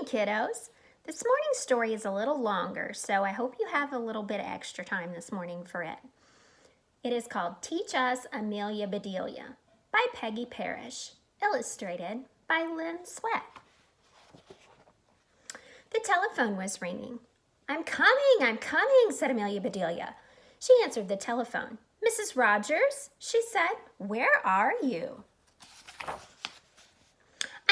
morning, kiddos. This morning's story is a little longer, so I hope you have a little bit of extra time this morning for it. It is called Teach Us Amelia Bedelia by Peggy Parrish, illustrated by Lynn Sweat. The telephone was ringing. I'm coming, said Amelia Bedelia. She answered the telephone. Mrs. Rogers, she said, where are you?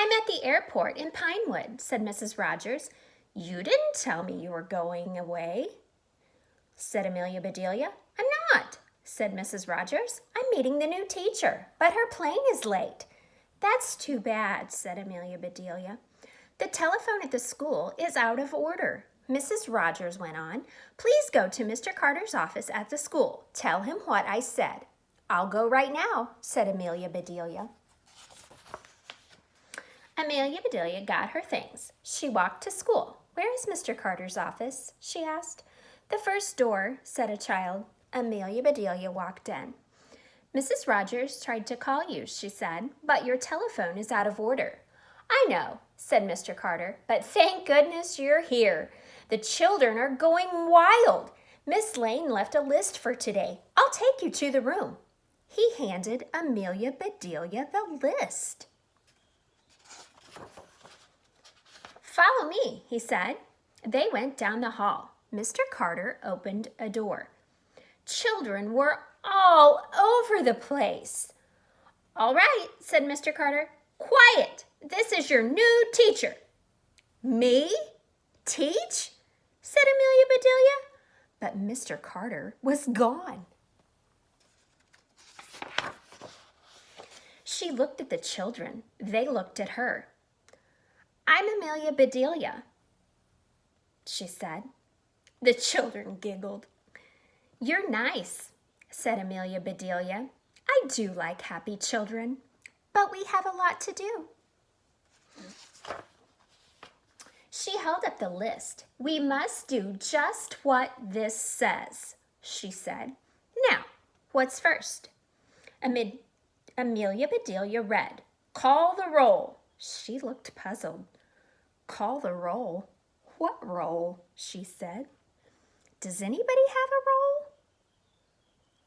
I'm at the airport in Pinewood, said Mrs. Rogers. You didn't tell me you were going away, said Amelia Bedelia. I'm not, said Mrs. Rogers. I'm meeting the new teacher, but her plane is late. That's too bad, said Amelia Bedelia. The telephone at the school is out of order. Mrs. Rogers went on. Please go to Mr. Carter's office at the school. Tell him what I said. I'll go right now, said Amelia Bedelia. Amelia Bedelia got her things. She walked to school. Where is Mr. Carter's office? She asked. The first door, said a child. Amelia Bedelia walked in. Mrs. Rogers tried to call you, she said, but your telephone is out of order. I know, said Mr. Carter, but thank goodness you're here. The children are going wild. Miss Lane left a list for today. I'll take you to the room. He handed Amelia Bedelia the list. Follow me, he said. They went down the hall. Mr. Carter opened a door. Children were all over the place. All right, said Mr. Carter. Quiet. This is your new teacher. Me? Teach? Said Amelia Bedelia. But Mr. Carter was gone. She looked at the children. They looked at her. I'm Amelia Bedelia, she said. The children giggled. You're nice, said Amelia Bedelia. I do like happy children, but we have a lot to do. She held up the list. We must do just what this says, she said. Now, what's first? Amelia Bedelia read, Call the roll. She looked puzzled. Call the roll? What roll? She said. Does anybody have a roll?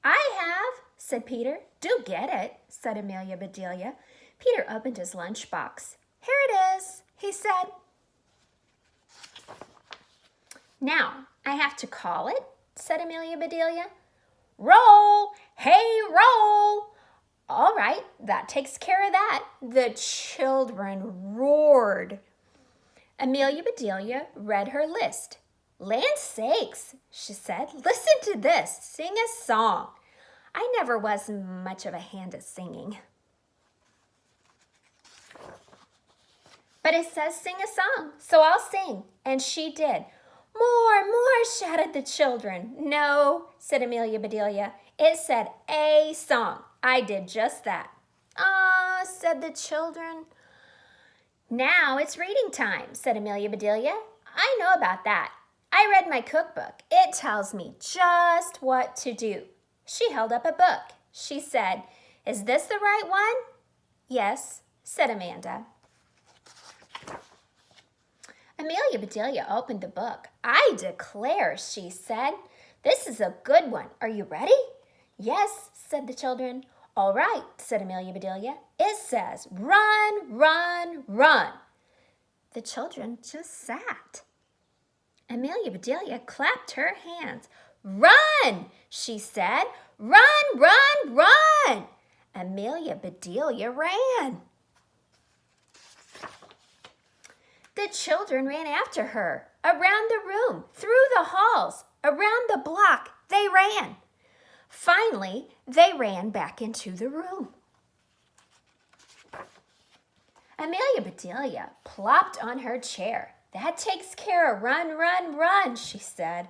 I have, said Peter. Do get it, said Amelia Bedelia. Peter opened his lunchbox. Here it is, he said. Now, I have to call it, said Amelia Bedelia. Roll! Hey, roll! All right, that takes care of that. The children roared. Amelia Bedelia read her list. Land sakes, she said. Listen to this. Sing a song. I never was much of a hand at singing. But it says sing a song, so I'll sing. And she did. More, shouted the children. No, said Amelia Bedelia. It said a song. I did just that. Ah, said the children. Now it's reading time, said Amelia Bedelia. I know about that. I read my cookbook. It tells me just what to do. She held up a book. She said, Is this the right one? Yes, said Amanda. Amelia Bedelia opened the book. I declare, she said. This is a good one. Are you ready? Yes, said the children. All right, said Amelia Bedelia. It says, run, run, run. The children just sat. Amelia Bedelia clapped her hands. Run, she said. Run, run, run. Amelia Bedelia ran. The children ran after her. Around the room, through the halls, around the block, they ran. Finally, they ran back into the room. Amelia Bedelia plopped on her chair. That takes care of run, run, run, she said.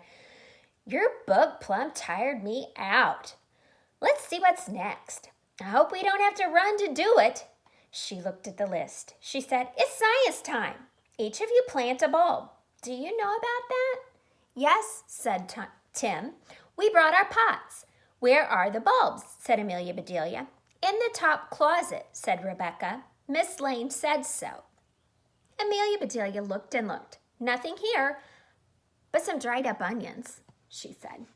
Your book plumb tired me out. Let's see what's next. I hope we don't have to run to do it. She looked at the list. She said, It's science time. Each of you plant a bulb. Do you know about that? Yes, said Tim. We brought our pots. Where are the bulbs? Said Amelia Bedelia. In the top closet, said Rebecca. Miss Lane said so. Amelia Bedelia looked and looked. Nothing here but some dried up onions, she said.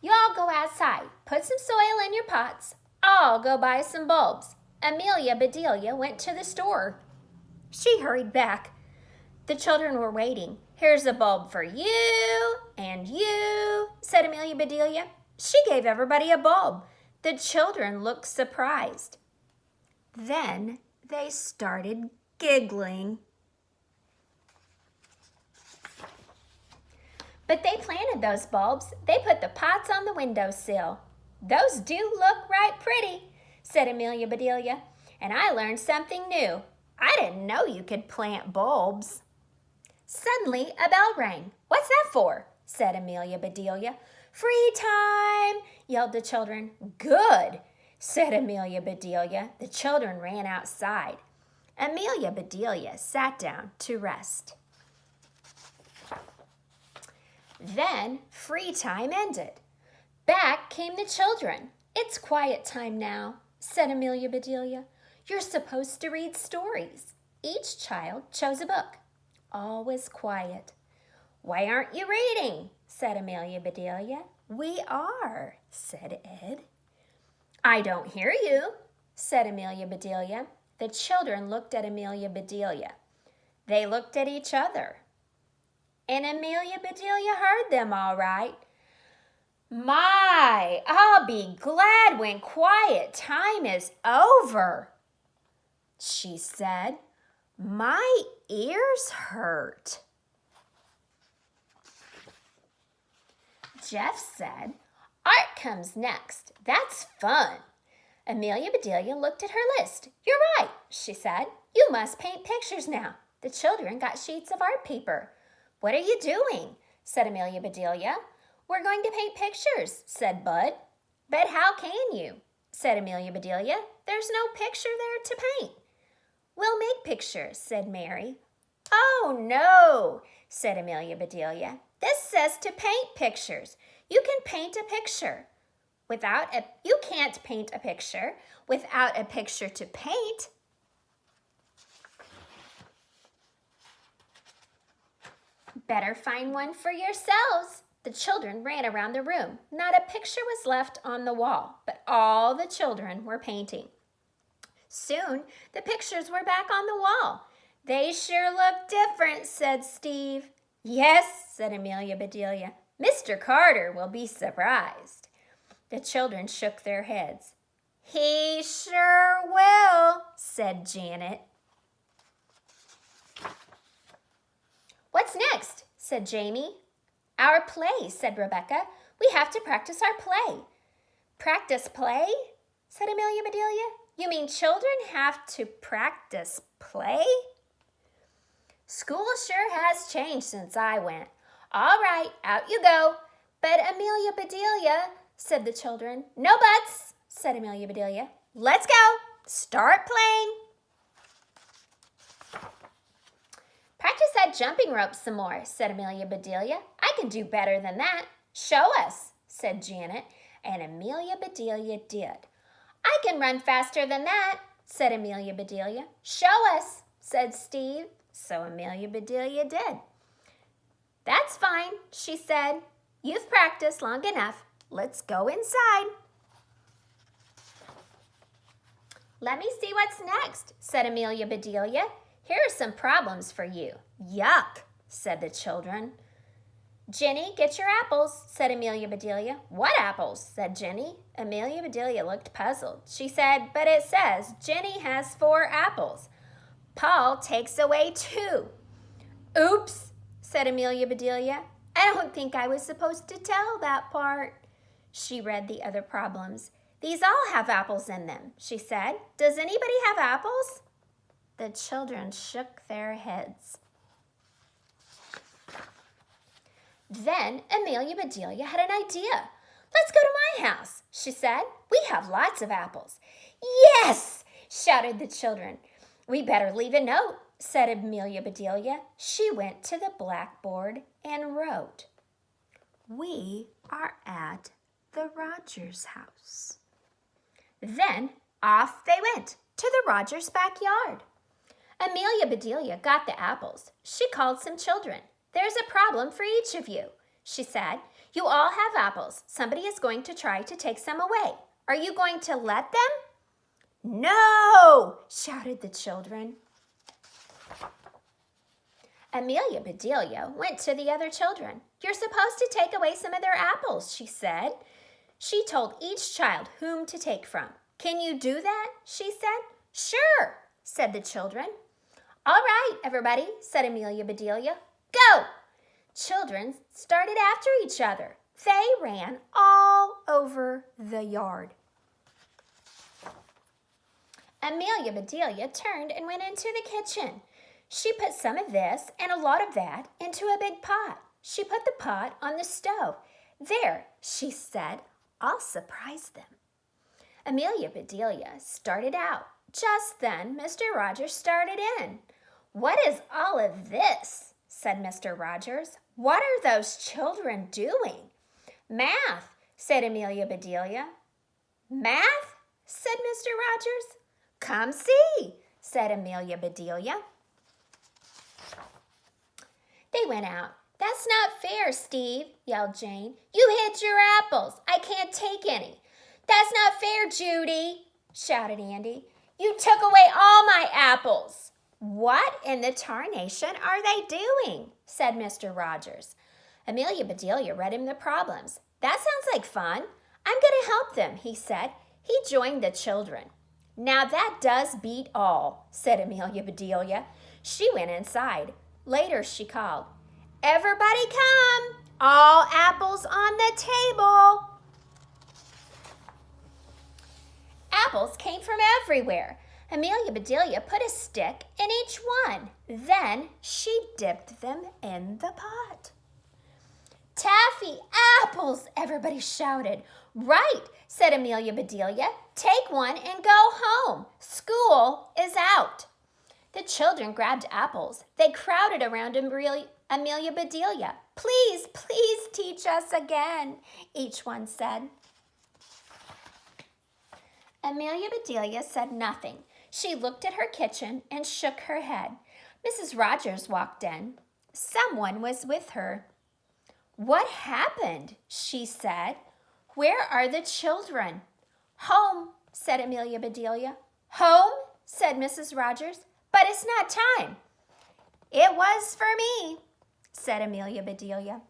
You all go outside. Put some soil in your pots. I'll go buy some bulbs. Amelia Bedelia went to the store. She hurried back. The children were waiting. Here's a bulb for you and you, said Amelia Bedelia. She gave everybody a bulb. The children looked surprised. Then they started giggling. But they planted those bulbs. They put the pots on the windowsill. Those do look right pretty, said Amelia Bedelia. And I learned something new. I didn't know you could plant bulbs. Suddenly, a bell rang. What's that for? Said Amelia Bedelia. Free time, yelled the children. Good, said Amelia Bedelia. The children ran outside. Amelia Bedelia sat down to rest. Then free time ended. Back came the children. It's quiet time now, said Amelia Bedelia. You're supposed to read stories. Each child chose a book. All was quiet. Why aren't you reading? Said Amelia Bedelia. We are, said Ed. I don't hear you, said Amelia Bedelia. The children looked at Amelia Bedelia. They looked at each other. And Amelia Bedelia heard them all right. My, I'll be glad when quiet time is over, she said. My ears hurt. Jeff said, art comes next. That's fun. Amelia Bedelia looked at her list. You're right, she said. You must paint pictures now. The children got sheets of art paper. What are you doing? Said Amelia Bedelia. We're going to paint pictures, said Bud. But how can you? Said Amelia Bedelia. There's no picture there to paint. We'll make pictures, said Mary. Oh, no, said Amelia Bedelia. This says to paint pictures. You can paint a picture. You can't paint a picture without a picture to paint. Better find one for yourselves. The children ran around the room. Not a picture was left on the wall, but all the children were painting. Soon, the pictures were back on the wall. They sure look different, said Steve. Yes, said Amelia Bedelia. Mr. Carter will be surprised. The children shook their heads. He sure will, said Janet. What's next? Said Jamie. Our play, said Rebecca. We have to practice our play. Practice play? Said Amelia Bedelia. You mean children have to practice play? School sure has changed since I went. All right, out you go. But Amelia Bedelia, said the children. No buts, said Amelia Bedelia. Let's go. Start playing. Practice that jumping rope some more, said Amelia Bedelia. I can do better than that. Show us, said Janet, and Amelia Bedelia did. I can run faster than that, said Amelia Bedelia. Show us, said Steve. So Amelia Bedelia did. That's fine, she said. You've practiced long enough. Let's go inside. Let me see what's next, said Amelia Bedelia. Here are some problems for you. Yuck, said the children. Jenny, get your apples, said Amelia Bedelia. What apples? Said Jenny. Amelia Bedelia looked puzzled. She said, but it says Jenny has 4 apples. Paul takes away 2. Oops, said Amelia Bedelia. I don't think I was supposed to tell that part. She read the other problems. These all have apples in them, she said. Does anybody have apples? The children shook their heads. Then Amelia Bedelia had an idea. Let's go to my house, she said. We have lots of apples. Yes, shouted the children. We better leave a note, said Amelia Bedelia. She went to the blackboard and wrote, We are at the Rogers house. Then off they went. to the Rogers' backyard. Amelia Bedelia got the apples. She called some children. There's a problem for each of you, she said. You all have apples. Somebody is going to try to take some away. Are you going to let them? No, shouted the children. Amelia Bedelia went to the other children. You're supposed to take away some of their apples, she said. She told each child whom to take from. Can you do that? She said. Sure, said the children. All right, everybody, said Amelia Bedelia. Go! Children started after each other. They ran all over the yard. Amelia Bedelia turned and went into the kitchen. She put some of this and a lot of that into a big pot. She put the pot on the stove. There, she said, I'll surprise them. Amelia Bedelia started out. Just then, Mr. Rogers started in. What is all of this? Said Mr. Rogers. What are those children doing? Math, said Amelia Bedelia. Math? Said Mr. Rogers. Come see, said Amelia Bedelia. They went out. That's not fair, Steve, yelled Jane. You hid your apples. I can't take any. That's not fair, Judy, shouted Andy. You took away all my apples. What in the tarnation are they doing? Said Mr. Rogers. Amelia Bedelia read him the problems. That sounds like fun. I'm going to help them, he said. He joined the children. Now that does beat all, said Amelia Bedelia. She went inside. Later she called, Everybody come! All apples on the table! Apples came from everywhere. Amelia Bedelia put a stick in each one. Then she dipped them in the pot. Taffy apples, everybody shouted. Right, said Amelia Bedelia. Take one and go home. School is out. The children grabbed apples. They crowded around Amelia Bedelia. Please, please teach us again, each one said. Amelia Bedelia said nothing. She looked at her kitchen and shook her head. Mrs. Rogers walked in. Someone was with her. What happened? She said. Where are the children? Home, said Amelia Bedelia. Home, said Mrs. Rogers. But it's not time. It was for me, said Amelia Bedelia.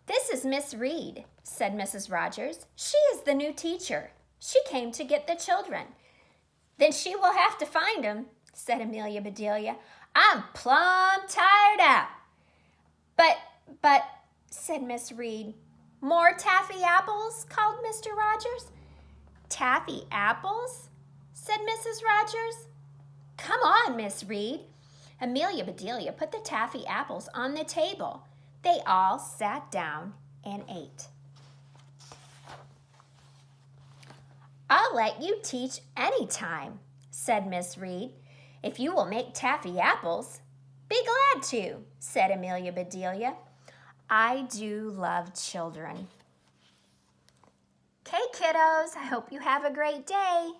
This is Miss Reed, said Mrs. Rogers. She is the new teacher. She came to get the children. Then she will have to find them, said Amelia Bedelia. I'm plumb tired out. But, said Miss Reed. More taffy apples, called Mr. Rogers. Taffy apples? Said Mrs. Rogers. Come on, Miss Reed. Amelia Bedelia put the taffy apples on the table. They all sat down and ate. I'll let you teach any time, said Miss Reed. If you will make taffy apples, be glad to, said Amelia Bedelia. I do love children. Okay, kiddos, I hope you have a great day.